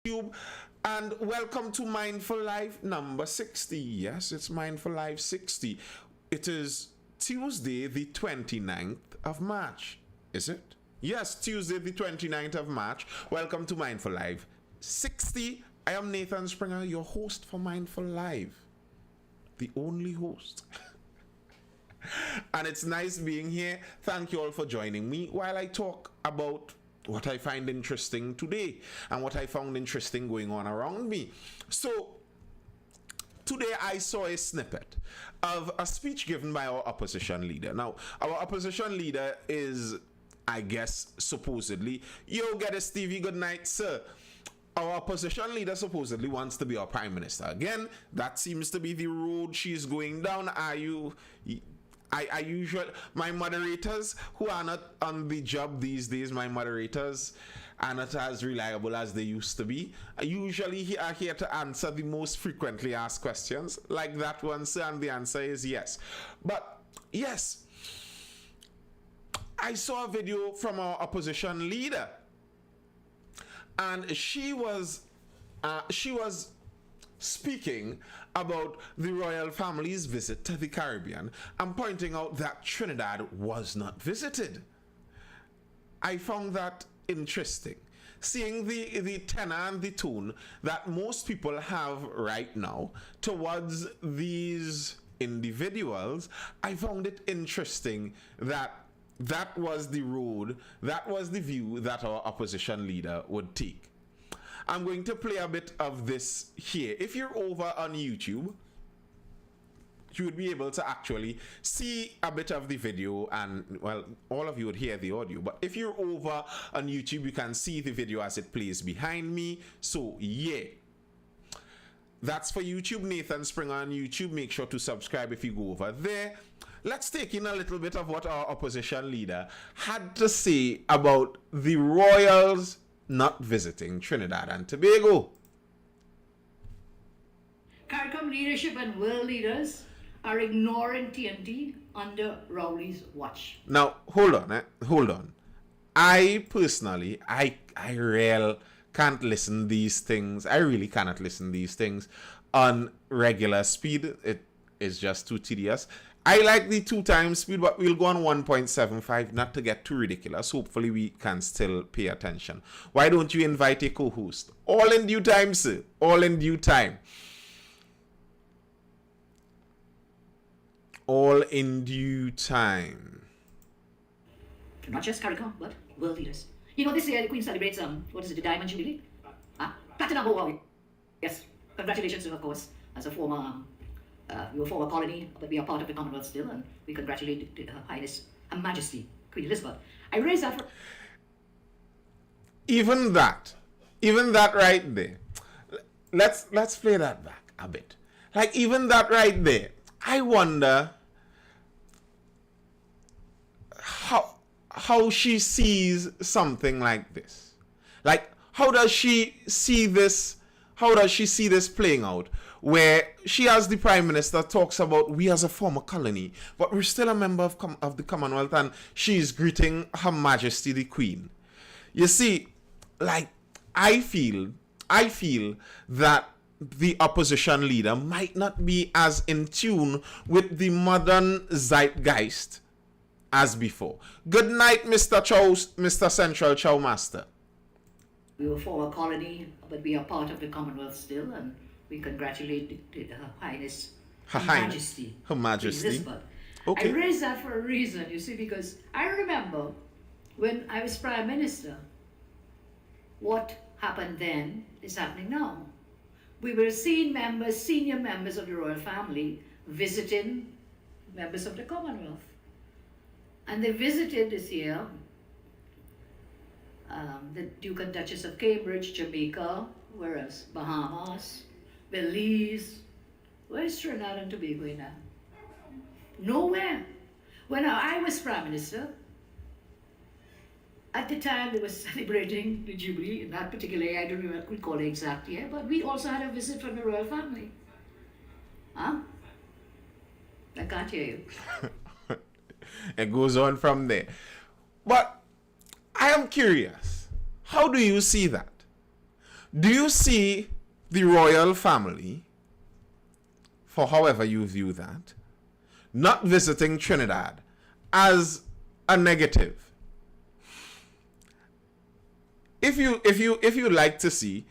YouTube, and welcome to Mindful Life number 60. Yes, it's Mindful Life 60. It is Tuesday, the 29th of March. Is it? Yes, Tuesday, the 29th of March. Welcome to Mindful Life 60. I am Nathan Springer, your host for Mindful Life, the only host. And it's nice being here. Thank you all for joining me while I talk about what I find interesting today and what I found interesting going on around me. So, today I saw a snippet of a speech given by our opposition leader. Now, our opposition leader is, I guess, supposedly, yo, get a Stevie, good night, sir. Our opposition leader supposedly wants to be our prime minister. Again, that seems to be the road she's going down. I usually, my moderators who are not on the job these days, my moderators are not as reliable as they used to be. I usually are here to answer the most frequently asked questions, like that one, sir, and the answer is yes. But yes, I saw a video from our opposition leader, and she was speaking about the royal family's visit to the Caribbean and pointing out that Trinidad was not visited. I found that interesting. Seeing the tenor and the tone that most people have right now towards these individuals, I found it interesting that that was the road, that was the view that our opposition leader would take. I'm going to play a bit of this here. If you're over on YouTube, you would be able to actually see a bit of the video, and well, all of you would hear the audio. But if you're over on YouTube, you can see the video as it plays behind me. So yeah, that's for YouTube. Nathan Springer on YouTube. Make sure to subscribe if you go over there. Let's take in a little bbit of what our opposition leader had to say about the royals not visiting Trinidad and Tobago. CARICOM leadership and world leaders are ignoring TNT under Rowley's watch. Now, hold on. I personally, I really can't listen these things. I really cannot listen these things on regular speed. It is just too tedious. I like the 2x speed, but we'll go on 1.75, not to get too ridiculous. Hopefully we can still pay attention. Why don't you invite a co-host? All in due time, sir. All in due time. All in due time. Not just CARICOM, but world leaders. You know, this year the Queen celebrates, the Diamond Jubilee? Platinum, yes. Congratulations to her, of course, as a former... we were a former colony, but we are part of the Commonwealth still, and we congratulate Her Highness, Her Majesty, Queen Elizabeth. I raise that for... Even that right there. Let's play that back a bit. Like, even that right there. I wonder how she sees something like this. Like, how does she see this? How does she see this playing out? Where she, as the Prime Minister, talks about we as a former colony, but we're still a member of the Commonwealth, and she's greeting Her Majesty the Queen. You see, like, I feel that the opposition leader might not be as in tune with the modern zeitgeist as before. Good night, Mr. Central Chow Master. We were a former colony, but we are part of the Commonwealth still, and we congratulate Her Highness, Her Majesty, Her Majesty. Elizabeth. Okay. I raise that for a reason, you see, because I remember when I was Prime Minister, what happened then is happening now. We were seeing senior members of the royal family visiting members of the Commonwealth. And they visited this year the Duke and Duchess of Cambridge, Jamaica, where else? Bahamas, Belize. Where's Trinidad and Tobago in that? Nowhere. When I was Prime Minister, at the time they were celebrating the Jubilee, in that particular year, I don't recall the exact year, but we also had a visit from the royal family. Huh? I can't hear you. It goes on from there. But I am curious. How do you see that? Do you see the royal family, for however you view that, not visiting Trinidad as a negative? If you like to see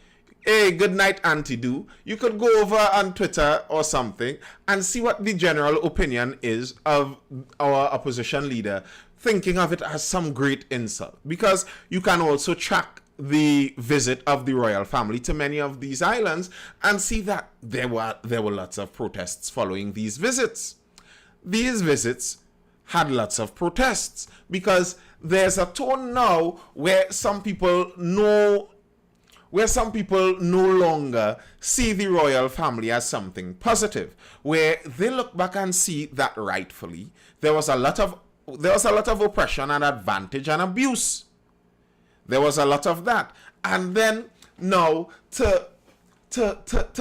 a good night auntie do, you could go over on Twitter or something and see what the general opinion is of our opposition leader, thinking of it as some great insult. Because you can also track the visit of the royal family to many of these islands and see that there were lots of protests following these visits. These visits had lots of protests because there's a tone now where some people no longer see the royal family as something positive, where they look back and see that rightfully there was a lot of oppression and advantage and abuse. There was a lot of that. And then now to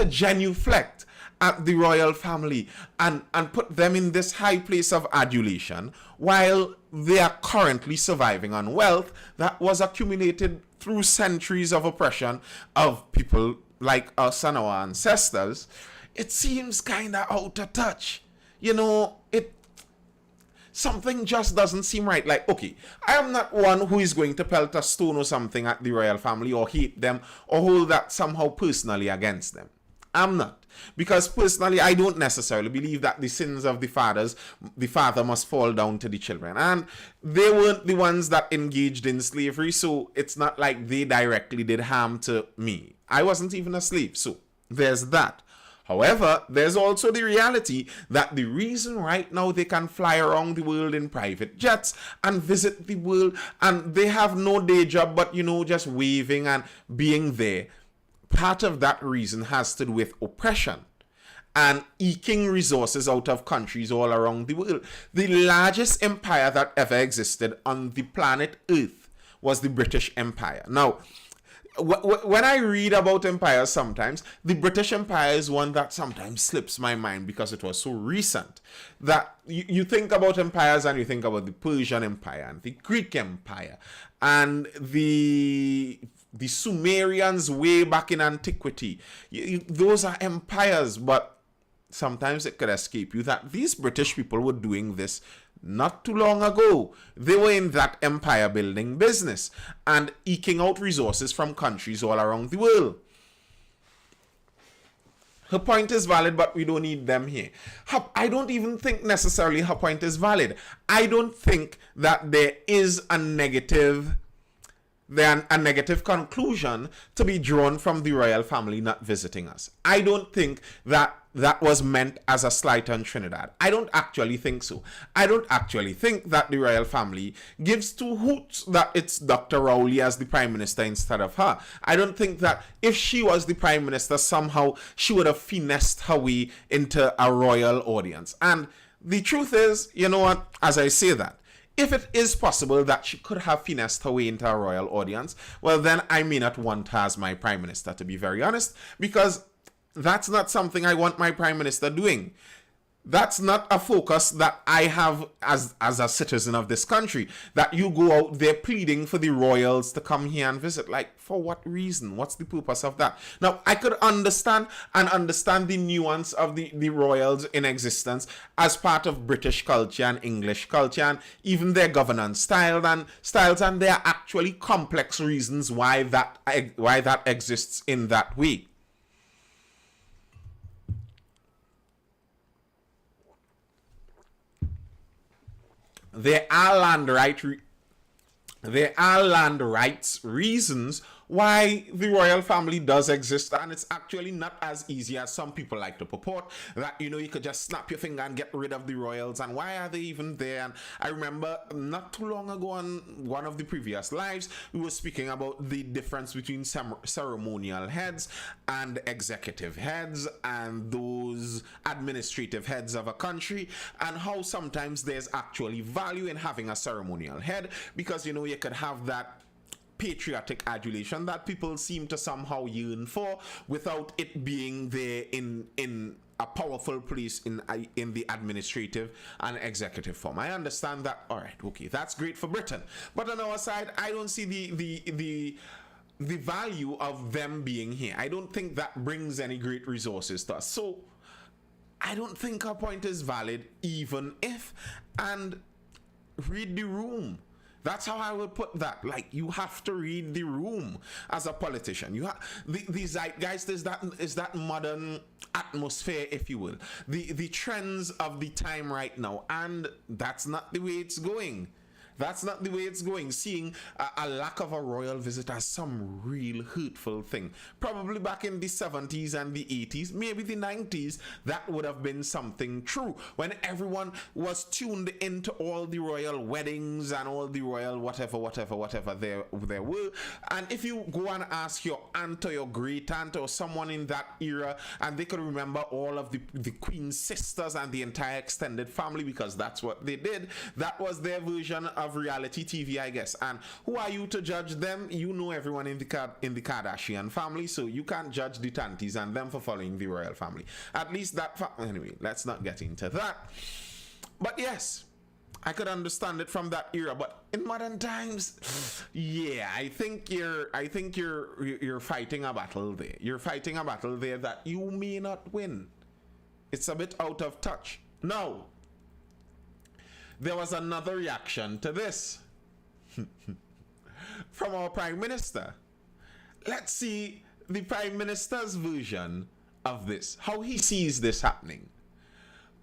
genuflect at the royal family and put them in this high place of adulation while they are currently surviving on wealth that was accumulated through centuries of oppression of people like us and our ancestors, it seems kind of out of touch. Something just doesn't seem right. Like, okay, I am not one who is going to pelt a stone or something at the royal family or hate them or hold that somehow personally against them. I'm not. Because personally, I don't necessarily believe that the sins of the father must fall down to the children. And they weren't the ones that engaged in slavery, so it's not like they directly did harm to me. I wasn't even a slave, so there's that. However, there's also the reality that the reason right now they can fly around the world in private jets and visit the world and they have no day job but, just waving and being there, part of that reason has to do with oppression and eking resources out of countries all around the world. The largest empire that ever existed on the planet Earth was the British Empire. Now, when I read about empires sometimes, the British Empire is one that sometimes slips my mind because it was so recent. That you think about empires and you think about the Persian Empire and the Greek Empire and the Sumerians way back in antiquity. Those are empires, but sometimes it could escape you that these British people were doing this not too long ago. They were in that empire building business and eking out resources from countries all around the world. Her point is valid, but we don't need them here. I don't even think necessarily her point is valid. I don't think that there is a negative conclusion to be drawn from the royal family not visiting us. I don't think that was meant as a slight on Trinidad. I don't actually think so. I don't actually think that the royal family gives two hoots that it's Dr. Rowley as the prime minister instead of her. I don't think that if she was the prime minister, somehow she would have finessed her way into a royal audience. And the truth is, you know what, as I say that, if it is possible that she could have finessed her way into a royal audience, well then I may not want her as my prime minister, to be very honest, because that's not something I want my prime minister doing. That's not a focus that I have as a citizen of this country, that you go out there pleading for the royals to come here and visit. Like, for what reason? What's the purpose of that? Now, I could understand the nuance of the royals in existence as part of British culture and English culture and even their governance styles, and there are actually complex reasons why that exists in that way. There are land rights reasons why the royal family does exist, and it's actually not as easy as some people like to purport, that you could just snap your finger and get rid of the royals, and why are they even there? And I remember not too long ago on one of the previous lives, we were speaking about the difference between ceremonial heads and executive heads and those administrative heads of a country, and how sometimes there's actually value in having a ceremonial head, because you could have that patriotic adulation that people seem to somehow yearn for without it being there in a powerful place in the administrative and executive form. I understand that. All right, okay, that's great for Britain, but on our side, I don't see the the value of them being here. I don't think that brings any great resources to us. So I don't think our point is valid, even if, and read the room. That's how I would put that. Like, you have to read the room as a politician. You have the zeitgeist is that modern atmosphere, if you will. The trends of the time right now, and that's not the way it's going. That's not the way it's going. Seeing a lack of a royal visit as some real hurtful thing. Probably back in the 70s and the 80s, maybe the 90s, that would have been something true. When everyone was tuned into all the royal weddings and all the royal whatever there were. And if you go and ask your aunt or your great aunt or someone in that era, and they could remember all of the queen's sisters and the entire extended family, because that's what they did, that was their version of reality TV, I guess. And who are you to judge them? You know everyone in the Kardashian family, so you can't judge the tanties and them for following the royal family. At least that anyway, let's not get into that. But yes, I could understand it from that era. But in modern times, yeah, I think you're fighting a battle there. You're fighting a battle there that you may not win. It's a bit out of touch. Now, there was another reaction to this from our Prime Minister. Let's see the Prime Minister's version of this, how he sees this happening.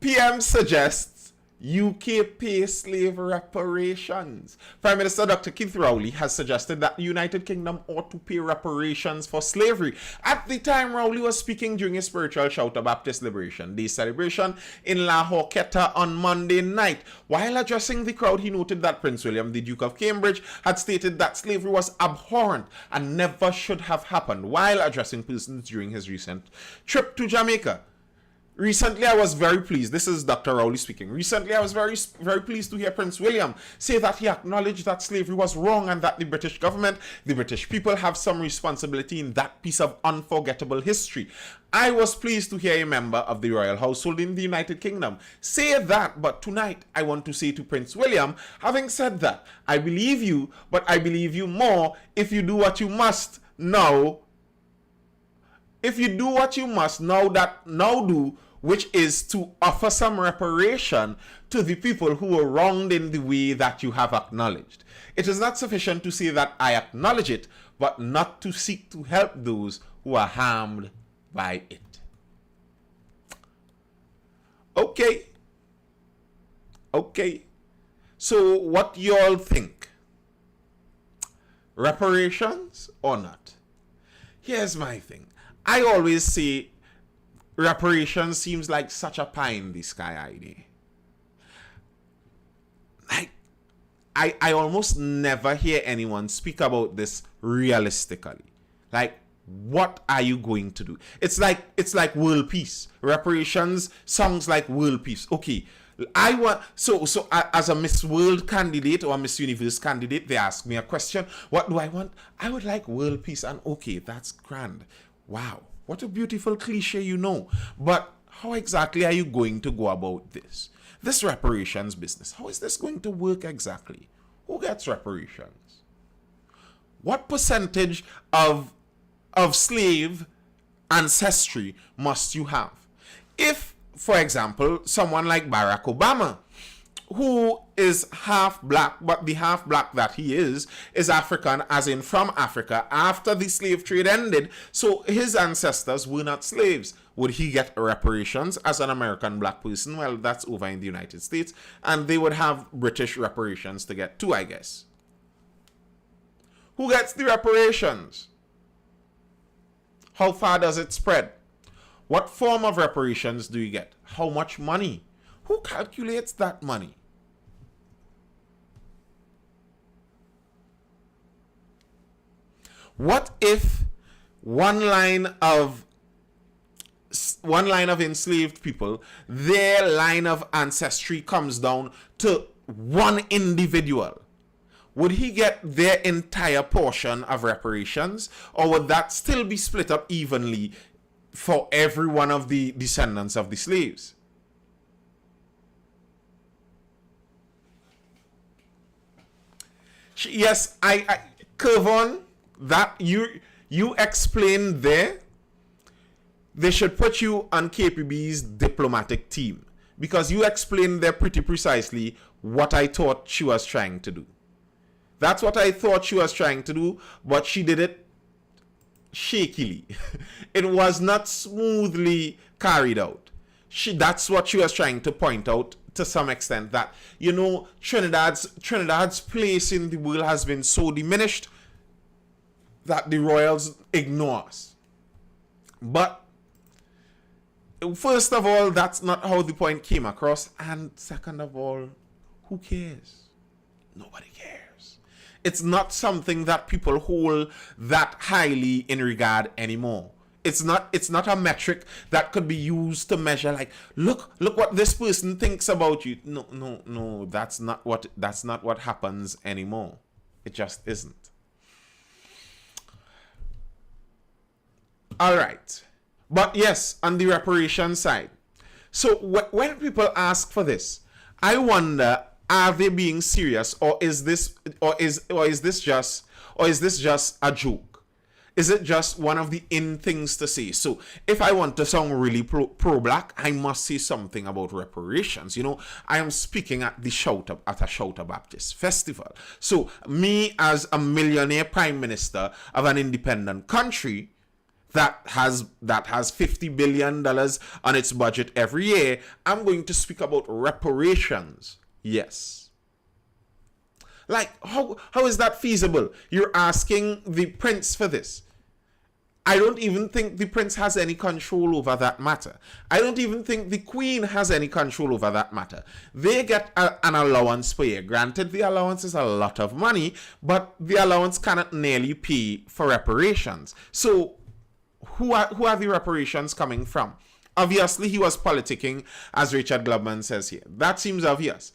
PM suggests UK pay slave reparations. Prime Minister Dr. Keith Rowley has suggested that the United Kingdom ought to pay reparations for slavery. At the time Rowley was speaking during his spiritual Shout of Baptist Liberation Day celebration in Lahore, Qatar on Monday night. While addressing the crowd, he noted that Prince William, the Duke of Cambridge, had stated that slavery was abhorrent and never should have happened while addressing persons during his recent trip to Jamaica. Recently, I was very pleased. This is Dr. Rowley speaking. Recently, I was very pleased to hear Prince William say that he acknowledged that slavery was wrong and that the British government, the British people have some responsibility in that piece of unforgettable history. I was pleased to hear a member of the royal household in the United Kingdom say that, but tonight I want to say to Prince William, having said that, I believe you, but I believe you more if you do what you must now. If you do what you must now do, which is to offer some reparation to the people who were wronged in the way that you have acknowledged. It is not sufficient to say that I acknowledge it, but not to seek to help those who are harmed by it. Okay. So what y'all think? Reparations or not? Here's my thing. I always say reparations seems like such a pie in the sky idea. I almost never hear anyone speak about this realistically. Like, what are you going to do? It's like world peace. Reparations sounds like world peace. Okay, I want so as a Miss World candidate or a Miss Universe candidate, they ask me a question. What do I want? I would like world peace, and okay, that's grand. Wow. What a beautiful cliche, you know. But how exactly are you going to go about this? This reparations business, how is this going to work exactly? Who gets reparations? What percentage of slave ancestry must you have? If, for example, someone like Barack Obama, who is half black, but the half black that he is African, as in from Africa, after the slave trade ended, so his ancestors were not slaves. Would he get reparations as an American black person? Well, that's over in the United States, and they would have British reparations to get too, I guess. Who gets the reparations? How far does it spread? What form of reparations do you get? How much money? Who calculates that money? What if one line of enslaved people, their line of ancestry comes down to one individual? Would he get their entire portion of reparations, or would that still be split up evenly for every one of the descendants of the slaves? Yes, I curve that you explained there, they should put you on KPB's diplomatic team, because you explained there pretty precisely what I thought she was trying to do. That's what I thought she was trying to do, but she did it shakily. It was not smoothly carried out. That's what she was trying to point out to some extent, that, you know, Trinidad's place in the world has been so diminished that the royals ignore us. But first of all, that's not how the point came across, and second of all, who cares? Nobody cares. It's not something that people hold that highly in regard anymore. It's not a metric that could be used to measure, like, look what this person thinks about you. No, that's not what happens anymore. It just isn't. All right. But yes, on the reparation side. So when people ask for this, I wonder, are they being serious, or is this just a joke? Is it just one of the in things to say? So if I want to sound really pro-black, I must say something about reparations. You know, I am speaking at a Shouter Baptist festival. So me, as a millionaire prime minister of an independent country that has $50 billion on its budget every year, I'm going to speak about reparations. Yes. Like, how is that feasible? You're asking the prince for this. I don't even think the prince has any control over that matter. I don't even think the queen has any control over that matter. They get an allowance per year. Granted, the allowance is a lot of money, but the allowance cannot nearly pay for reparations. So who are the reparations coming from? Obviously, he was politicking, as Richard Glubman says here. That seems obvious.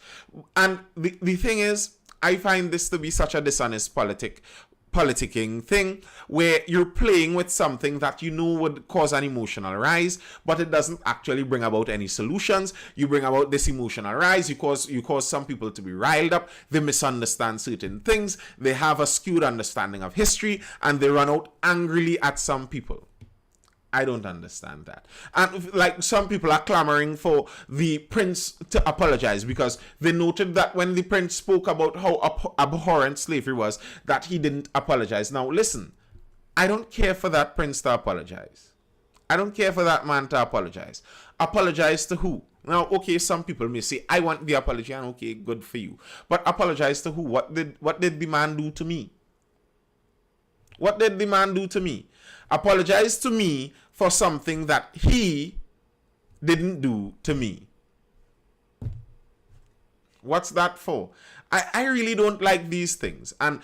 And the thing is, I find this to be such a dishonest politicking thing, where you're playing with something that you know would cause an emotional rise, but it doesn't actually bring about any solutions. You bring about this emotional rise, you cause some people to be riled up, they misunderstand certain things, they have a skewed understanding of history, and they run out angrily at some people. I don't understand that. And like, some people are clamoring for the prince to apologize, because they noted that when the prince spoke about how abhorrent slavery was, that he didn't apologize. Now listen, I don't care for that prince to apologize. I don't care for that man to apologize. Apologize to who? Now, okay, some people may say, I want the apology, and okay, good for you. But apologize to who? What did the man do to me? What did the man do to me? Apologize to me for something that he didn't do to me. What's that for? I really don't like these things. And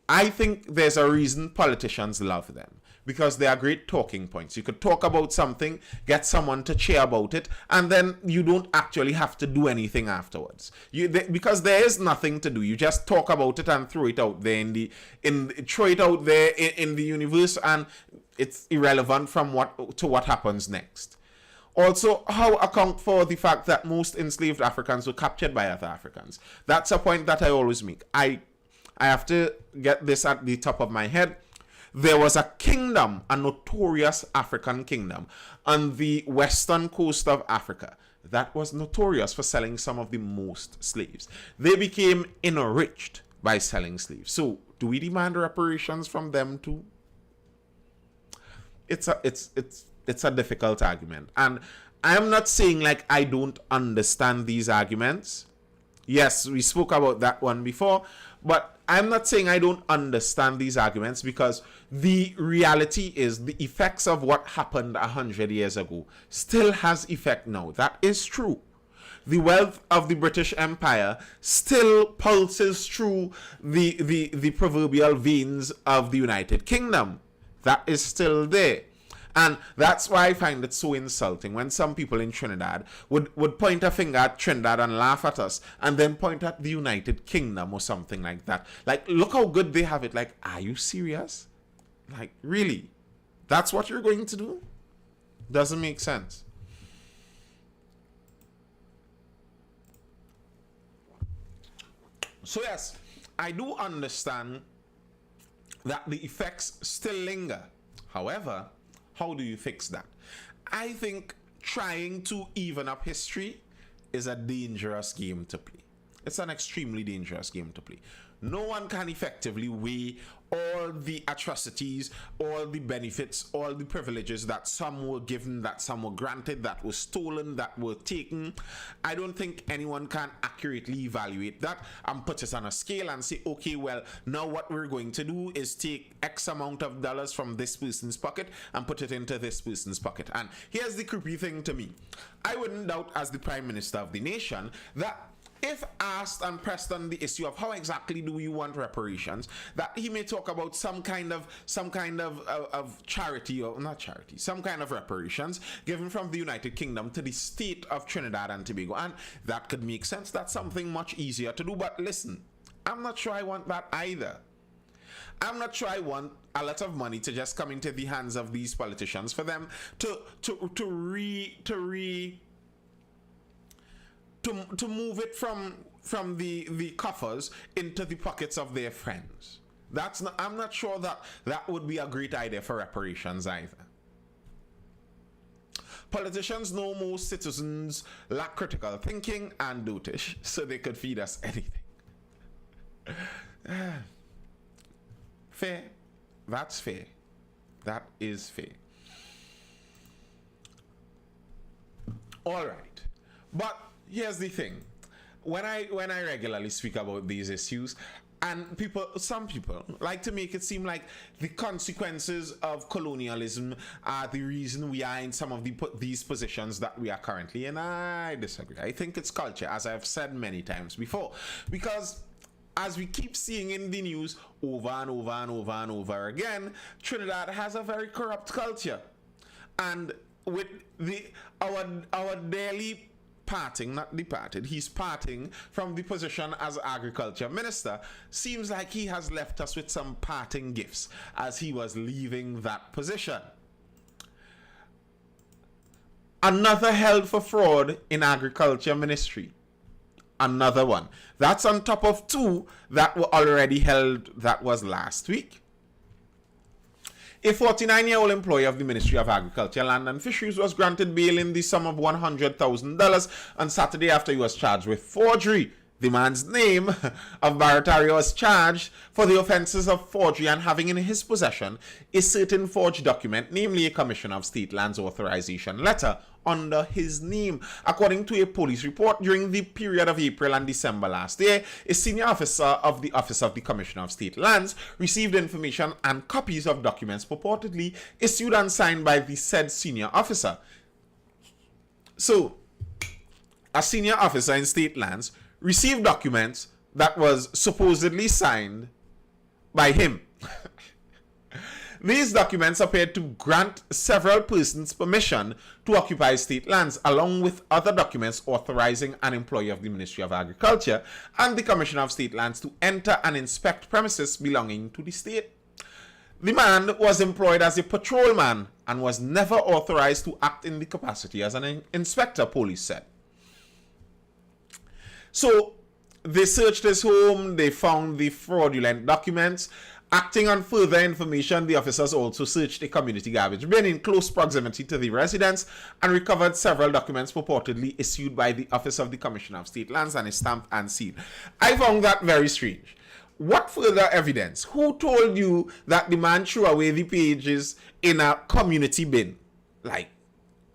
I think there's a reason politicians love them, because they are great talking points. You could talk about something, get someone to cheer about it, and then you don't actually have to do anything afterwards. Because there is nothing to do. You just talk about it and throw it out there in the universe, and it's irrelevant from what happens next. Also, how account for the fact that most enslaved Africans were captured by other Africans? That's a point that I always make. I have to get this at the top of my head. There was a kingdom, a notorious African kingdom on the western coast of Africa that was notorious for selling some of the most slaves. They became enriched by selling slaves. So, do we demand reparations from them too? It's a difficult argument, and I am not saying like I don't understand these arguments. Yes, we spoke about that one before, but I'm not saying I don't understand these arguments, because the reality is the effects of what happened 100 years ago still has effect now. That is true. The wealth of the British Empire still pulses through the proverbial veins of the United Kingdom. That is still there. And that's why I find it so insulting when some people in Trinidad would point a finger at Trinidad and laugh at us, and then point at the United Kingdom or something like that. Like, look how good they have it. Like, are you serious? Like, really? That's what you're going to do? Doesn't make sense. So yes, I do understand that the effects still linger. However, how do you fix that? I think trying to even up history is a dangerous game to play. It's an extremely dangerous game to play. No one can effectively weigh all the atrocities, all the benefits, all the privileges that some were given, that some were granted, that were stolen, that were taken. I don't think anyone can accurately evaluate that and put it on a scale and say, okay, well, now what we're going to do is take X amount of dollars from this person's pocket and put it into this person's pocket. And here's the creepy thing to me. I wouldn't doubt, as the Prime Minister of the nation, that if asked and pressed on the issue of how exactly do we want reparations, that he may talk about some kind of charity, or not charity, some kind of reparations given from the United Kingdom to the state of Trinidad and Tobago, and that could make sense. That's something much easier to do. But listen, I'm not sure I want that either. I'm not sure I want a lot of money to just come into the hands of these politicians for them to move it from the coffers into the pockets of their friends. I'm not sure that would be a great idea for reparations either. Politicians know most citizens lack critical thinking and dotage, so they could feed us anything. Fair. That's fair. That is fair. All right. But here's the thing. When I regularly speak about these issues, and some people like to make it seem like the consequences of colonialism are the reason we are in some of these positions that we are currently in. I disagree. I think it's culture, as I've said many times before, because as we keep seeing in the news over and over and over and over again, Trinidad has a very corrupt culture, and with our daily parting, not departed, he's parting from the position as agriculture minister. Seems like he has left us with some parting gifts as he was leaving that position. Another held for fraud in agriculture ministry. Another one. That's on top of two that were already held. That was last week. A 49-year-old employee of the Ministry of Agriculture, Land and Fisheries was granted bail in the sum of $100,000 on Saturday after he was charged with forgery. The man's name of Barataria was charged for the offences of forgery and having in his possession a certain forged document, namely a Commissioner of State Lands authorization letter under his name. According to a police report, during the period of April and December last year, a senior officer of the Office of the Commissioner of State Lands received information and copies of documents purportedly issued and signed by the said senior officer. So, a senior officer in State Lands received documents that was supposedly signed by him. These documents appeared to grant several persons permission to occupy state lands, along with other documents authorizing an employee of the Ministry of Agriculture and the Commissioner of State Lands to enter and inspect premises belonging to the state. The man was employed as a patrolman and was never authorized to act in the capacity as an inspector, police said. So they searched his home, they found the fraudulent documents. Acting on further information, the officers also searched a community garbage bin in close proximity to the residence and recovered several documents purportedly issued by the Office of the Commissioner of State Lands and is stamped and sealed. I found that very strange. What further evidence? Who told you that the man threw away the pages in a community bin? Like,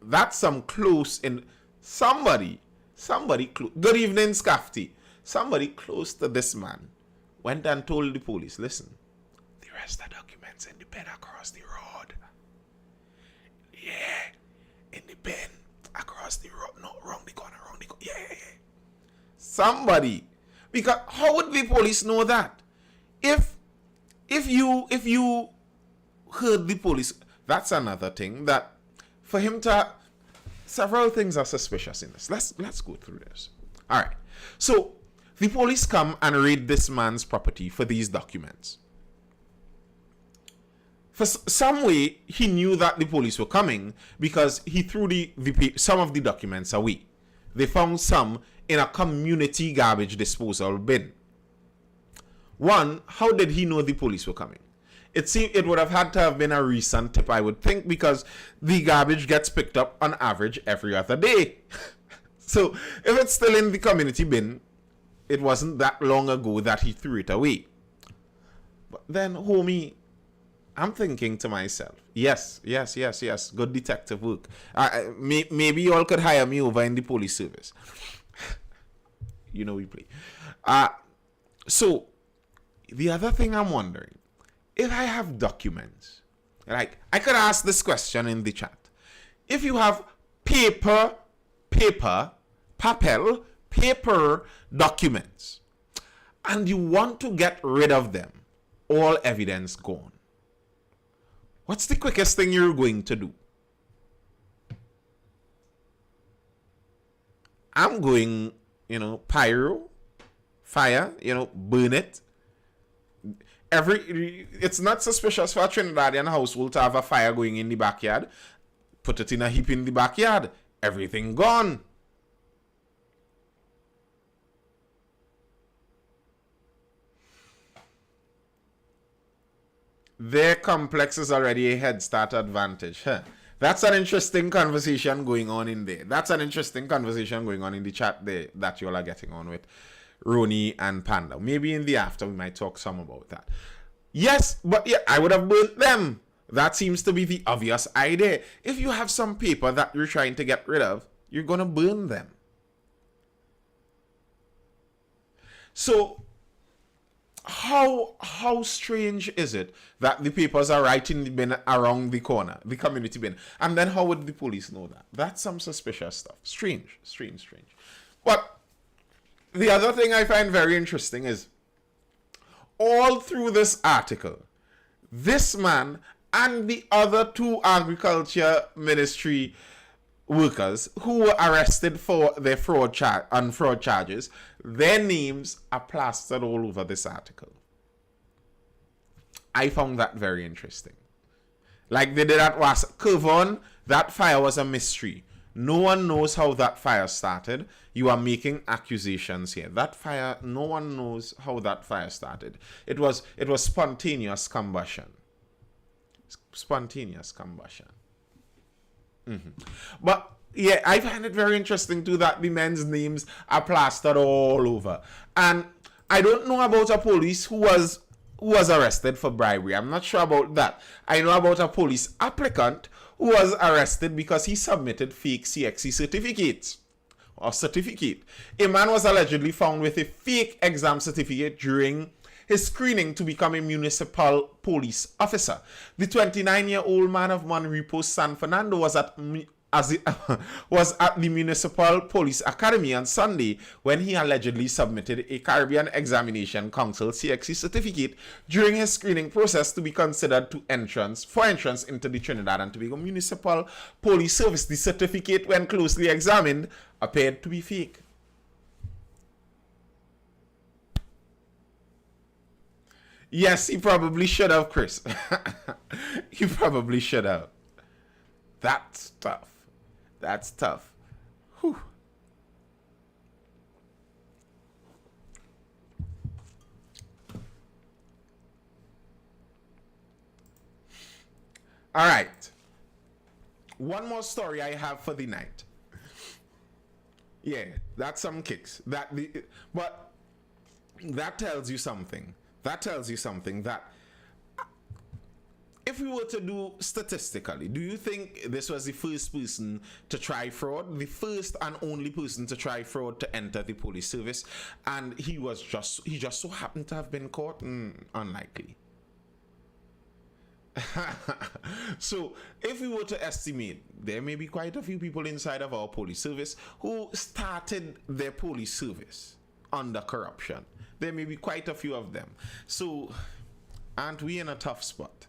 that's some close in somebody close. Good evening, Scafty. Somebody close to this man went and told the police, listen, the rest of the documents in the bin across the road. Yeah, in the bin across the road. No, wrong the corner. Yeah. Somebody. Because how would the police know that? If you heard the police, that's another thing that for him to, several things are suspicious in this. Let's go through this. All right. So the police come and raid this man's property for these documents. For some way, he knew that the police were coming because he threw some of the documents away. They found some in a community garbage disposal bin. One, how did he know the police were coming? it would have had to have been a recent tip, I would think, because the garbage gets picked up on average every other day. So if it's still in the community bin, it wasn't that long ago that he threw it away. But then, homie, I'm thinking to myself, yes, good detective work. Maybe you all could hire me over in the police service. You know we play. So, the other thing I'm wondering, if I have documents, like, I could ask this question in the chat. If you have paper documents, and you want to get rid of them, all evidence gone, what's the quickest thing you're going to do? I'm going, pyro, fire, burn it. It's not suspicious for a Trinidadian household to have a fire going in the backyard. Put it in a heap in the backyard. Everything gone. Their complex is already a head start advantage. That's an interesting conversation going on in there. That's an interesting conversation going on in the chat there that you all are getting on with Roni and Panda. Maybe in the after we might talk some about that. Yes, but yeah, I would have burnt them. That seems to be the obvious idea. If you have some paper that you're trying to get rid of, you're going to burn them. So, how strange is it that the papers are right in the bin around the corner, the community bin? And then how would the police know that? That's some suspicious stuff. Strange. But the other thing I find very interesting is all through this article, this man and the other two agriculture ministry workers who were arrested for their fraud charges, their names are plastered all over this article. I found that very interesting. Like they did at Kurvon, that fire was a mystery. No one knows how that fire started. You are making accusations here. That fire, no one knows how that fire started. It was spontaneous combustion. Spontaneous combustion. But yeah, I find it very interesting too that the men's names are plastered all over. And I don't know about a police who was arrested for bribery. I'm not sure about that. I know about a police applicant who was arrested because he submitted fake CXC certificates or certificate. A man was allegedly found with a fake exam certificate during his screening to become a municipal police officer. The 29-year-old man of Monterey Post, San Fernando, was at the Municipal Police Academy on Sunday when he allegedly submitted a Caribbean Examination Council CXC certificate during his screening process to be considered for entrance into the Trinidad and Tobago Municipal Police Service. The certificate, when closely examined, appeared to be fake. Yes, he probably should have, Chris. He probably should have. That's tough. That's tough. Whew. All right. One more story I have for the night. Yeah, that's some kicks. But that tells you something. That tells you something that if we were to do statistically, do you think this was the first person to try fraud? The first and only person to try fraud to enter the police service? And he just so happened to have been caught? Unlikely. So if we were to estimate, there may be quite a few people inside of our police service who started their police service under corruption. There may be quite a few of them. So aren't we in a tough spot?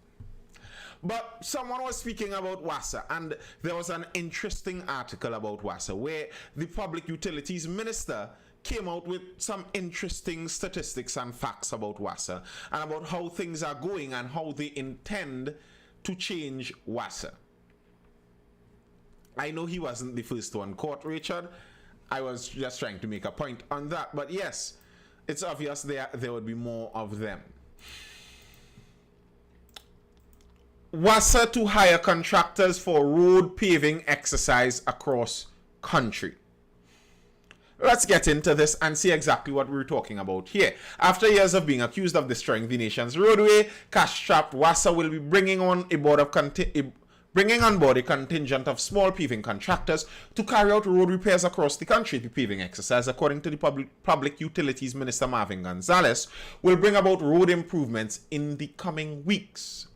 But someone was speaking about WASA, and there was an interesting article about WASA where the Public Utilities Minister came out with some interesting statistics and facts about WASA and about how things are going and how they intend to change WASA. I know he wasn't the first one caught, Richard. I was just trying to make a point on that. But yes, it's obvious there would be more of them. WASA to hire contractors for road paving exercise across country. Let's get into this and see exactly what we're talking about here. After years of being accused of destroying the nation's roadway, cash-strapped WASA will be bringing on board a contingent of small paving contractors to carry out road repairs across the country. The paving exercise, according to the Public Utilities Minister Marvin Gonzalez, will bring about road improvements in the coming weeks.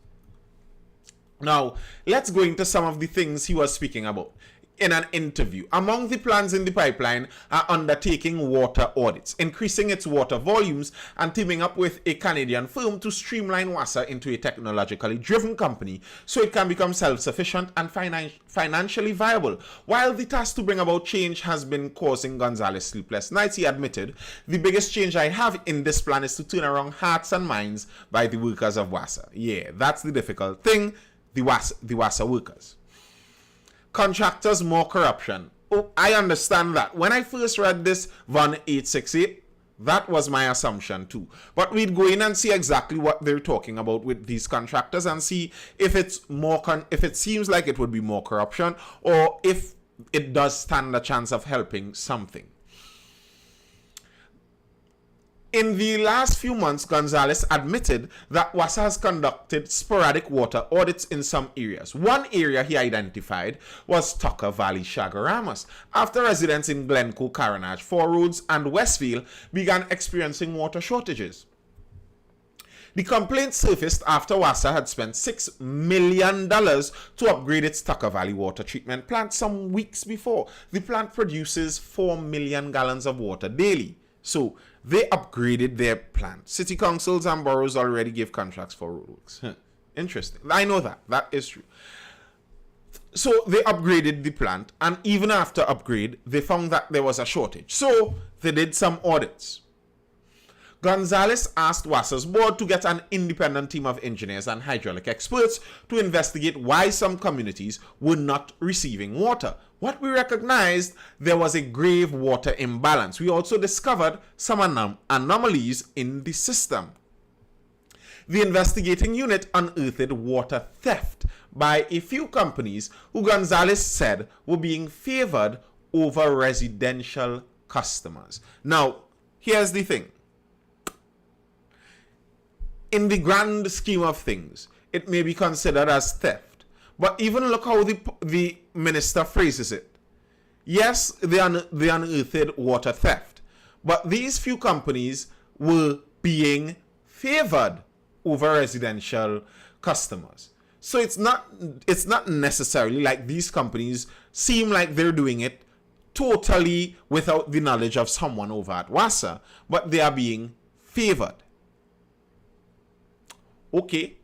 Now, let's go into some of the things he was speaking about in an interview. Among the plans in the pipeline are undertaking water audits, increasing its water volumes, and teaming up with a Canadian firm to streamline WASA into a technologically driven company so it can become self-sufficient and financially viable. While the task to bring about change has been causing Gonzalez sleepless nights, he admitted, "The biggest change I have in this plan is to turn around hearts and minds by the workers of WASA." Yeah, that's the difficult thing, the WASA workers. Contractors, more corruption. Oh, I understand that. When I first read this VAN 868, that was my assumption too. But we'd go in and see exactly what they're talking about with these contractors and see if it's more if it seems like it would be more corruption or if it does stand a chance of helping something. In the last few months, Gonzalez admitted that WASA has conducted sporadic water audits in some areas. One area he identified was Tucker Valley, Chaguaramas, after residents in Glencoe, Carenage, Four Roads, and Westfield began experiencing water shortages. The complaint surfaced after WASA had spent $6 million to upgrade its Tucker Valley water treatment plant some weeks before. The plant produces 4 million gallons of water daily. So they upgraded their plant. City councils and boroughs already give contracts for roadworks. Interesting. I know that. That is true. So they upgraded the plant, and even after upgrade, they found that there was a shortage. So they did some audits. Gonzalez asked WASA's board to get an independent team of engineers and hydraulic experts to investigate why some communities were not receiving water. What we recognized, there was a grave water imbalance. We also discovered some anomalies in the system. The investigating unit unearthed water theft by a few companies who Gonzalez said were being favored over residential customers. Now, here's the thing. In the grand scheme of things, it may be considered as theft. But even look how the minister phrases it. Yes, they unearthed water theft. But these few companies were being favored over residential customers. So it's not necessarily like these companies seem like they're doing it totally without the knowledge of someone over at WASA, but they are being favored. Okay.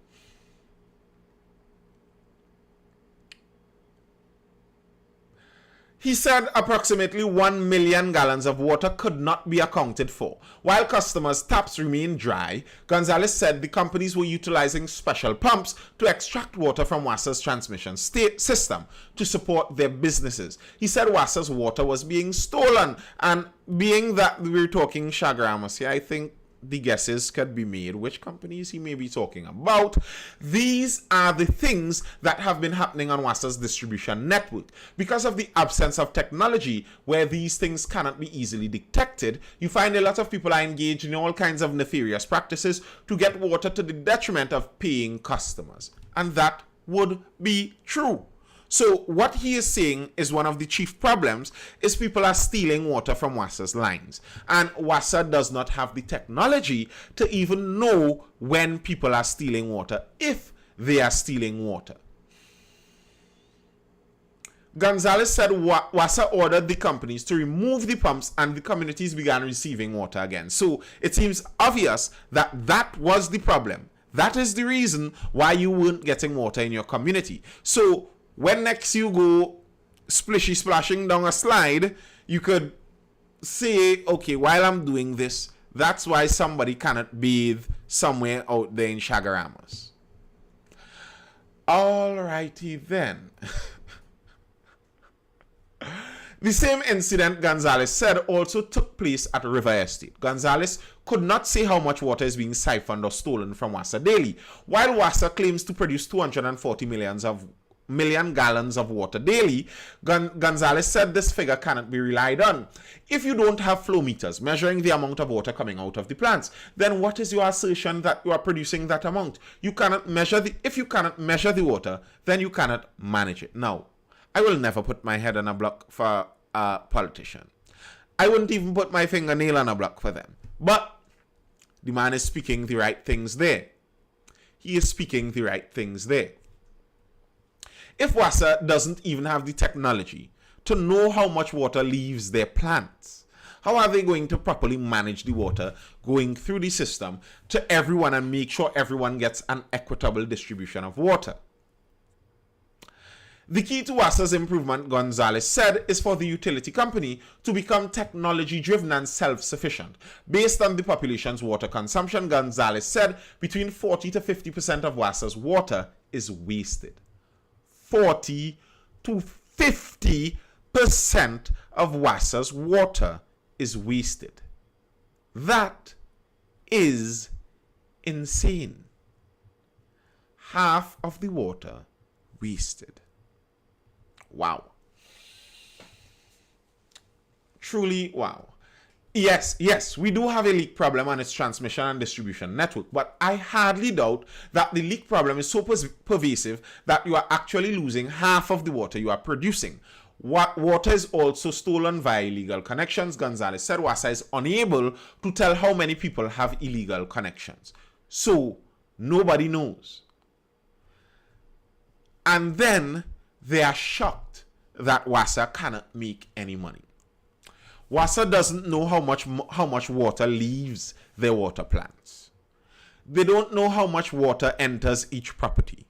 He said approximately 1 million gallons of water could not be accounted for. While customers' taps remained dry, Gonzalez said the companies were utilizing special pumps to extract water from WASA's transmission system to support their businesses. He said WASA's water was being stolen, and being that we're talking Chaguaramas here, I think the guesses could be made which companies he may be talking about. These are the things that have been happening on WASA's distribution network. Because of the absence of technology where these things cannot be easily detected, you find a lot of people are engaged in all kinds of nefarious practices to get water to the detriment of paying customers. And that would be true. So what he is saying is one of the chief problems is people are stealing water from WASA's lines. And WASA does not have the technology to even know when people are stealing water, if they are stealing water. Gonzalez said WASA ordered the companies to remove the pumps and the communities began receiving water again. So it seems obvious that that was the problem. That is the reason why you weren't getting water in your community. So when next you go splashing down a slide, you could say, okay, while I'm doing this, that's why somebody cannot bathe somewhere out there in Chaguaramas. Alrighty then. The same incident, Gonzalez said, also took place at River Estate. Gonzalez could not say how much water is being siphoned or stolen from Wassa daily. While Wassa claims to produce 240 million gallons of water daily, Gonzalez said this figure cannot be relied on. If you don't have flow meters measuring the amount of water coming out of the plants, then what is your assertion that you are producing that amount? You cannot measure if you cannot measure the water, then you cannot manage it. Now, I will never put my head on a block for a politician. I wouldn't even put my fingernail on a block for them. But the man is speaking the right things there. He is speaking the right things there. If Wassa doesn't even have the technology to know how much water leaves their plants, how are they going to properly manage the water going through the system to everyone and make sure everyone gets an equitable distribution of water? The key to Wassa's improvement, Gonzalez said, is for the utility company to become technology-driven and self-sufficient. Based on the population's water consumption, Gonzalez said between 40 to 50% of Wassa's water is wasted. 40 to 50% of Wassa's water is wasted. That is insane. Half of the water wasted. Wow. Truly, wow. Yes, we do have a leak problem on its transmission and distribution network, but I hardly doubt that the leak problem is so pervasive that you are actually losing half of the water you are producing. Water is also stolen via illegal connections. Gonzalez said Wassa is unable to tell how many people have illegal connections. So, nobody knows. And then they are shocked that Wassa cannot make any money. Wassa doesn't know how much water leaves their water plants. They don't know how much water enters each property.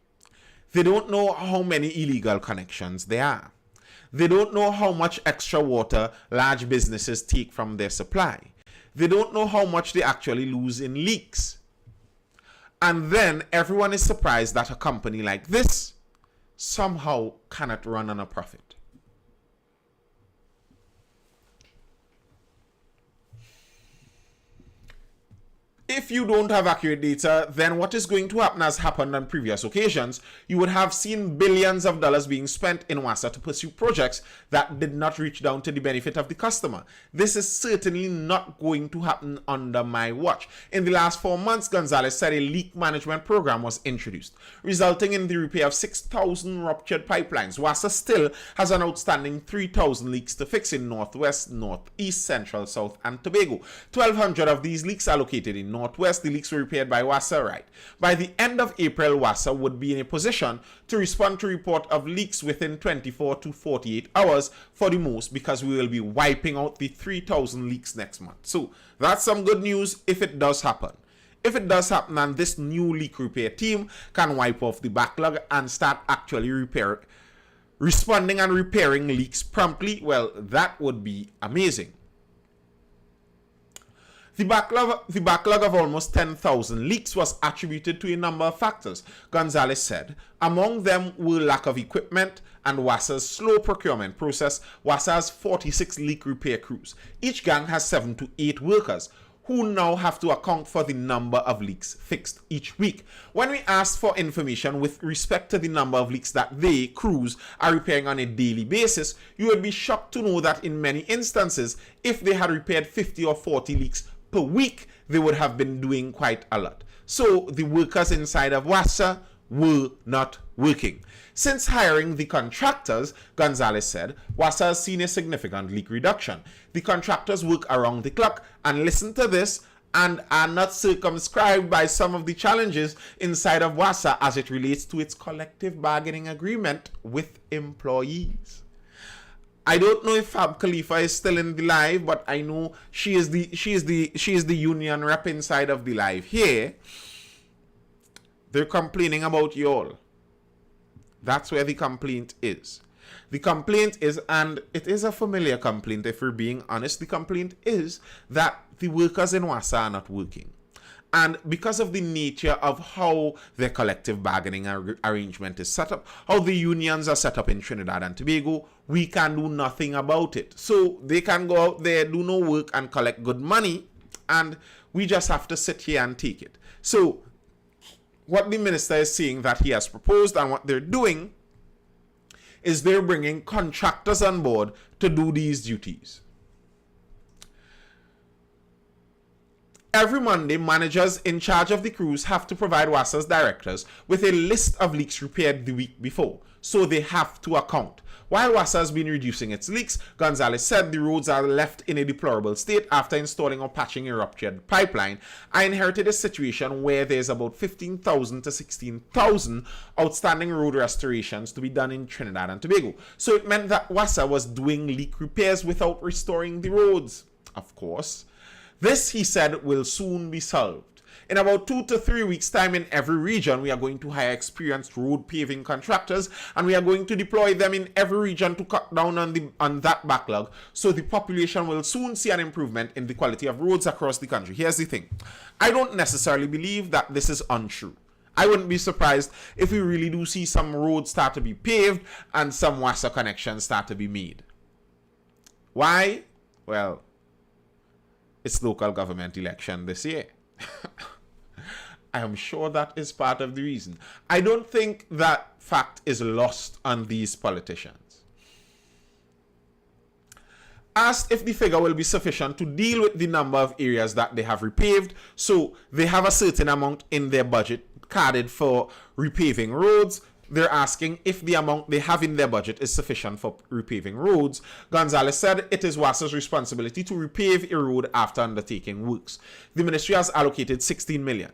They don't know how many illegal connections there are. They don't know how much extra water large businesses take from their supply. They don't know how much they actually lose in leaks. And then everyone is surprised that a company like this somehow cannot run on a profit. If you don't have accurate data, then what is going to happen, as happened on previous occasions, you would have seen billions of dollars being spent in Wassa to pursue projects that did not reach down to the benefit of the customer. This is certainly not going to happen under my watch. In the last 4 months, Gonzalez said a leak management program was introduced, resulting in the repair of 6,000 ruptured pipelines. Wassa still has an outstanding 3,000 leaks to fix in Northwest, Northeast, Central, South, and Tobago. 1,200 of these leaks are located in Northwest. The leaks were repaired by Wassa right. By the end of April, Wassa would be in a position to respond to report of leaks within 24 to 48 hours for the most, because we will be wiping out the 3,000 leaks next month. So that's some good news if it does happen. If it does happen and this new leak repair team can wipe off the backlog and start actually responding and repairing leaks promptly, well, that would be amazing. The backlog of almost 10,000 leaks was attributed to a number of factors, Gonzalez said. Among them were lack of equipment and Wassa's slow procurement process. Wassa has 46 leak repair crews. Each gang has 7 to 8 workers who now have to account for the number of leaks fixed each week. When we asked for information with respect to the number of leaks that they, crews, are repairing on a daily basis, you would be shocked to know that in many instances, if they had repaired 50 or 40 leaks per week, they would have been doing quite a lot. So the workers inside of Wassa were not working. Since hiring the contractors, Gonzalez said, Wassa has seen a significant leak reduction. The contractors work around the clock and listen to this, and are not circumscribed by some of the challenges inside of Wassa as it relates to its collective bargaining agreement with employees. I don't know if Fab Khalifa is still in the live, but I know she is the union rep inside of the live here. They're complaining about y'all. That's where the complaint is. The complaint is, and it is a familiar complaint if we're being honest, the complaint is that the workers in Wassa are not working. And because of the nature of how their collective bargaining arrangement is set up, how the unions are set up in Trinidad and Tobago, we can do nothing about it. So they can go out there, do no work, and collect good money, and we just have to sit here and take it. So what the minister is saying that he has proposed and what they're doing is they're bringing contractors on board to do these duties. Every Monday, managers in charge of the crews have to provide WASA's directors with a list of leaks repaired the week before, so they have to account. While WASA has been reducing its leaks, Gonzalez said the roads are left in a deplorable state after installing or patching a ruptured pipeline. I inherited a situation where there's about 15,000 to 16,000 outstanding road restorations to be done in Trinidad and Tobago. So it meant that WASA was doing leak repairs without restoring the roads. Of course. This, he said, will soon be solved. In about 2 to 3 weeks' time in every region, we are going to hire experienced road paving contractors, and we are going to deploy them in every region to cut down on that backlog, so the population will soon see an improvement in the quality of roads across the country. Here's the thing. I don't necessarily believe that this is untrue. I wouldn't be surprised if we really do see some roads start to be paved and some WASA connections start to be made. Why? Well, it's local government election this year. I am sure that is part of the reason. I don't think that fact is lost on these politicians. Asked if the figure will be sufficient to deal with the number of areas that they have repaved, so they have a certain amount in their budget carded for repaving roads. They're asking if the amount they have in their budget is sufficient for repaving roads. Gonzalez said it is WASA's responsibility to repave a road after undertaking works. The ministry has allocated 16 million.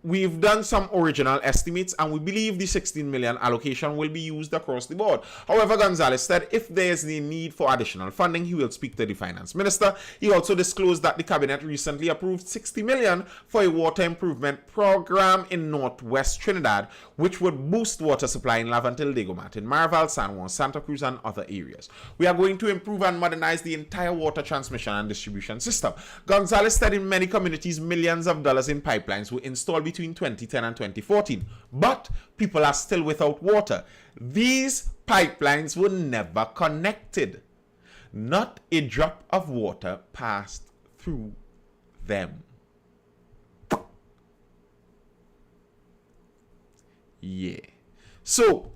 We've done some original estimates and we believe the 16 million allocation will be used across the board. However, Gonzalez said if there is the need for additional funding, he will speak to the finance minister. He also disclosed that the cabinet recently approved 60 million for a water improvement program in northwest Trinidad, which would boost water supply in Lavantil, Diego Martin, Marval, San Juan, Santa Cruz, and other areas. We are going to improve and modernize the entire water transmission and distribution system. Gonzalez said in many communities, millions of dollars in pipelines were installed between 2010 and 2014, but people are still without water. These pipelines were never connected. Not a drop of water passed through them. Yeah. So,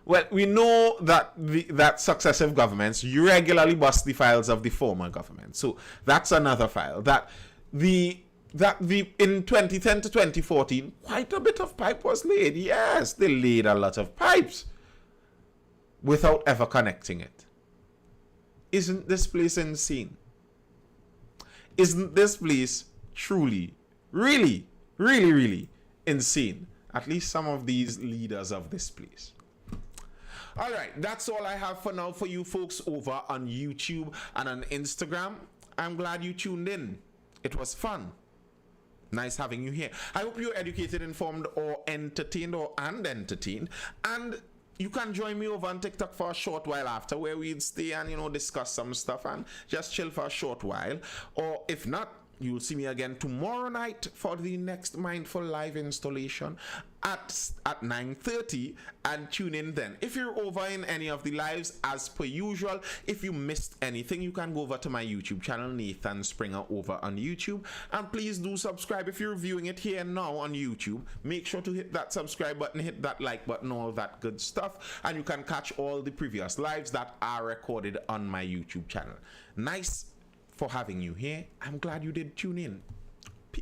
well, we know that that successive governments regularly bust the files of the former government. So that's another file. In 2010 to 2014, quite a bit of pipe was laid. Yes, they laid a lot of pipes without ever connecting it. Isn't this place insane? Isn't this place truly, really, really, really insane? At least some of these leaders of this place. All right, that's all I have for now for you folks over on YouTube and on Instagram. I'm glad you tuned in. It was fun. Nice having you here. I hope you're educated, informed, or entertained, and entertained. And you can join me over on TikTok for a short while after, where we'd stay and discuss some stuff and just chill for a short while. Or if not, you'll see me again tomorrow night for the next Mindful Live installation at 9:30, and tune in then. If you're over in any of the lives, as per usual, if you missed anything, you can go over to my YouTube channel, Nathan Springer, over on YouTube, and please do subscribe. If you're viewing it here now on YouTube, make sure to hit that subscribe button, hit that like button, all that good stuff, and you can catch all the previous lives that are recorded on my YouTube channel. Nice for having you here. I'm glad you did tune in.